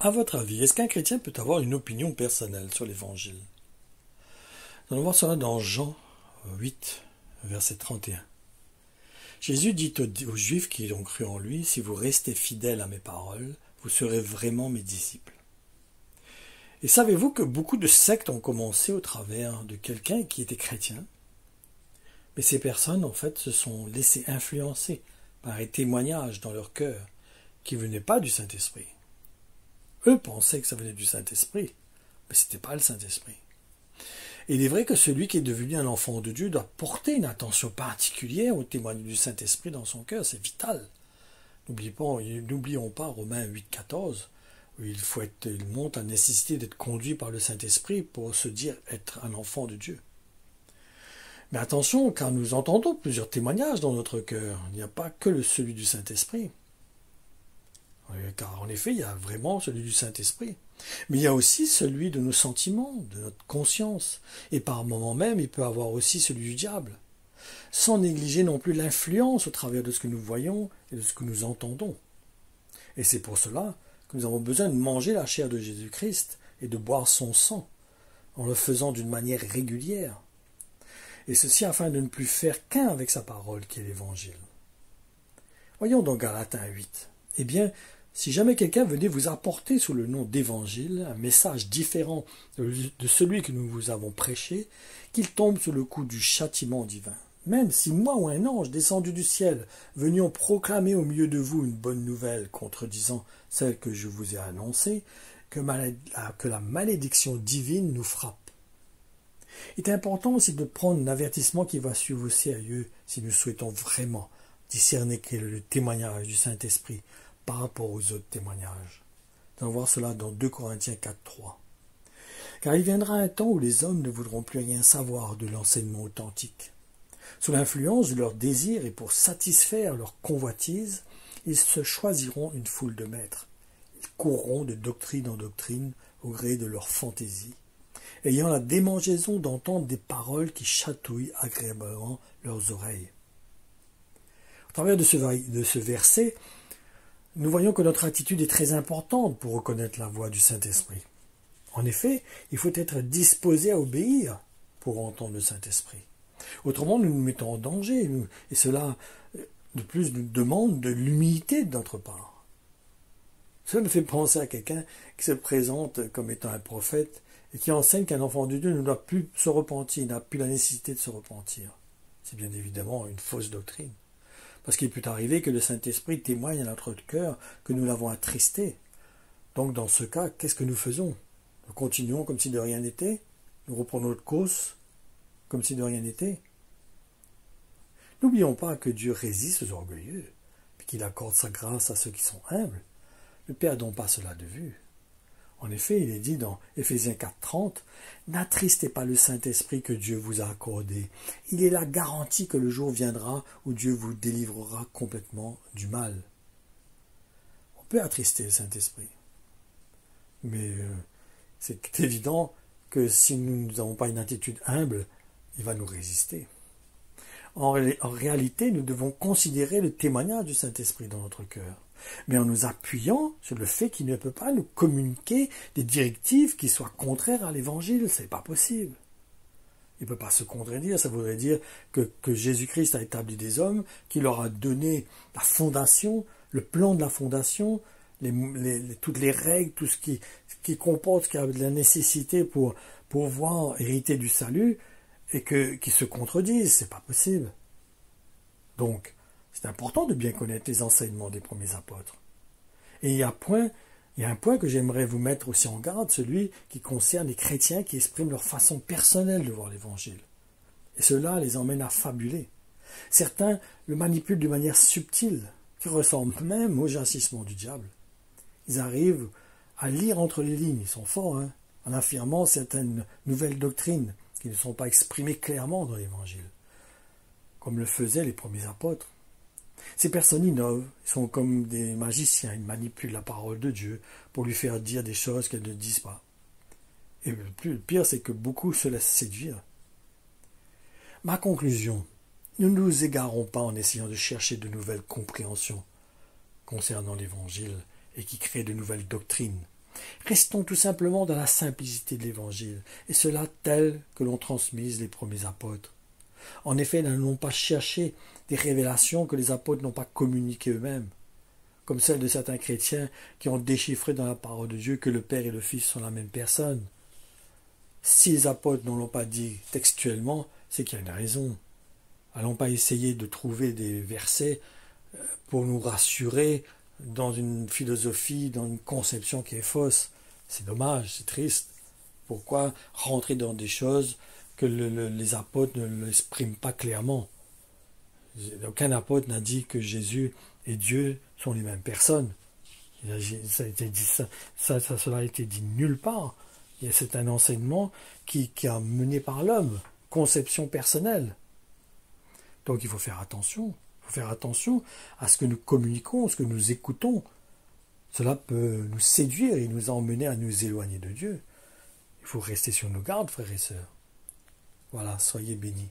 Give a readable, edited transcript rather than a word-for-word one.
À votre avis, est-ce qu'un chrétien peut avoir une opinion personnelle sur l'Évangile? Nous allons voir cela dans Jean 8, verset 31. Jésus dit aux Juifs qui ont cru en lui, « Si vous restez fidèles à mes paroles, vous serez vraiment mes disciples. » Et savez-vous que beaucoup de sectes ont commencé au travers de quelqu'un qui était chrétien? Mais ces personnes, en fait, se sont laissées influencer par un témoignage dans leur cœur qui ne venait pas du Saint-Esprit. Eux pensaient que ça venait du Saint-Esprit, mais ce n'était pas le Saint-Esprit. Et il est vrai que celui qui est devenu un enfant de Dieu doit porter une attention particulière au témoignage du Saint-Esprit dans son cœur, c'est vital. N'oublions pas Romains 8, 14, où il montre la nécessité d'être conduit par le Saint-Esprit pour se dire être un enfant de Dieu. Mais attention, car nous entendons plusieurs témoignages dans notre cœur. Il n'y a pas que celui du Saint-Esprit. Car en effet, il y a vraiment celui du Saint-Esprit. Mais il y a aussi celui de nos sentiments, de notre conscience. Et par moments même, il peut avoir aussi celui du diable. Sans négliger non plus l'influence au travers de ce que nous voyons et de ce que nous entendons. Et c'est pour cela que nous avons besoin de manger la chair de Jésus-Christ et de boire son sang, en le faisant d'une manière régulière. Et ceci afin de ne plus faire qu'un avec sa parole qui est l'Évangile. Voyons dans Galatiens 8. Eh bien, si jamais quelqu'un venait vous apporter sous le nom d'Évangile un message différent de celui que nous vous avons prêché, qu'il tombe sous le coup du châtiment divin. Même si moi ou un ange descendu du ciel venions proclamer au milieu de vous une bonne nouvelle contredisant celle que je vous ai annoncée, que la malédiction divine nous frappe. Il est important aussi de prendre un avertissement qui va suivre au sérieux si nous souhaitons vraiment discerner quel est le témoignage du Saint-Esprit par rapport aux autres témoignages. Nous allons voir cela dans 2 Corinthiens 4, 3. Car il viendra un temps où les hommes ne voudront plus rien savoir de l'enseignement authentique. Sous l'influence de leurs désirs et pour satisfaire leur convoitise, ils se choisiront une foule de maîtres. Ils courront de doctrine en doctrine au gré de leur fantaisie, ayant la démangeaison d'entendre des paroles qui chatouillent agréablement leurs oreilles. Au travers de ce verset, nous voyons que notre attitude est très importante pour reconnaître la voix du Saint-Esprit. En effet, il faut être disposé à obéir pour entendre le Saint-Esprit. Autrement, nous nous mettons en danger, et cela, de plus, nous demande de l'humilité de notre part. Cela me fait penser à quelqu'un qui se présente comme étant un prophète et qui enseigne qu'un enfant de Dieu ne doit plus se repentir, n'a plus la nécessité de se repentir. C'est bien évidemment une fausse doctrine. Parce qu'il peut arriver que le Saint-Esprit témoigne à notre cœur que nous l'avons attristé. Donc dans ce cas, qu'est-ce que nous faisons? Nous continuons comme si de rien n'était? Nous reprenons notre course comme si de rien n'était? N'oublions pas que Dieu résiste aux orgueilleux, puis qu'il accorde sa grâce à ceux qui sont humbles. Ne perdons pas cela de vue. En effet, il est dit dans Éphésiens 4, 30, « N'attristez pas le Saint-Esprit que Dieu vous a accordé. Il est la garantie que le jour viendra où Dieu vous délivrera complètement du mal. » On peut attrister le Saint-Esprit. Mais c'est évident que si nous n'avons pas une attitude humble, il va nous résister. En réalité, nous devons considérer le témoignage du Saint-Esprit dans notre cœur, mais en nous appuyant sur le fait qu'il ne peut pas nous communiquer des directives qui soient contraires à l'Évangile. Ce n'est pas possible. Il ne peut pas se contredire. Ça voudrait dire que Jésus-Christ a établi des hommes, qu'il leur a donné la fondation, le plan de la fondation, toutes les règles, tout ce qui comporte, ce qui a de la nécessité pour pouvoir hériter du salut, et qui se contredisent. C'est pas possible. Donc, c'est important de bien connaître les enseignements des premiers apôtres. Et il y a un point que j'aimerais vous mettre aussi en garde, celui qui concerne les chrétiens qui expriment leur façon personnelle de voir l'Évangile. Et cela les emmène à fabuler. Certains le manipulent de manière subtile, qui ressemble même au jancissement du diable. Ils arrivent à lire entre les lignes, ils sont forts, en affirmant certaines nouvelles doctrines qui ne sont pas exprimées clairement dans l'Évangile, comme le faisaient les premiers apôtres. Ces personnes innovent, ils sont comme des magiciens, ils manipulent la parole de Dieu pour lui faire dire des choses qu'elle ne disent pas. Et le pire, c'est que beaucoup se laissent séduire. Ma conclusion, nous ne nous égarons pas en essayant de chercher de nouvelles compréhensions concernant l'Évangile et qui créent de nouvelles doctrines. Restons tout simplement dans la simplicité de l'Évangile, et cela tel que l'ont transmise les premiers apôtres. En effet, ils n'ont pas cherché des révélations que les apôtres n'ont pas communiquées eux-mêmes, comme celle de certains chrétiens qui ont déchiffré dans la parole de Dieu que le Père et le Fils sont la même personne. Si les apôtres ne l'ont pas dit textuellement, c'est qu'il y a une raison. Allons pas essayer de trouver des versets pour nous rassurer dans une philosophie, dans une conception qui est fausse. C'est dommage, c'est triste. Pourquoi rentrer dans des choses que les apôtres ne l'expriment pas clairement? Aucun apôtre n'a dit que Jésus et Dieu sont les mêmes personnes. Ça a été dit, cela a été dit nulle part. C'est un enseignement qui est mené par l'homme, conception personnelle. Donc il faut faire attention. Il faut faire attention à ce que nous communiquons, à ce que nous écoutons. Cela peut nous séduire et nous emmener à nous éloigner de Dieu. Il faut rester sur nos gardes, frères et sœurs. Voilà, soyez bénis.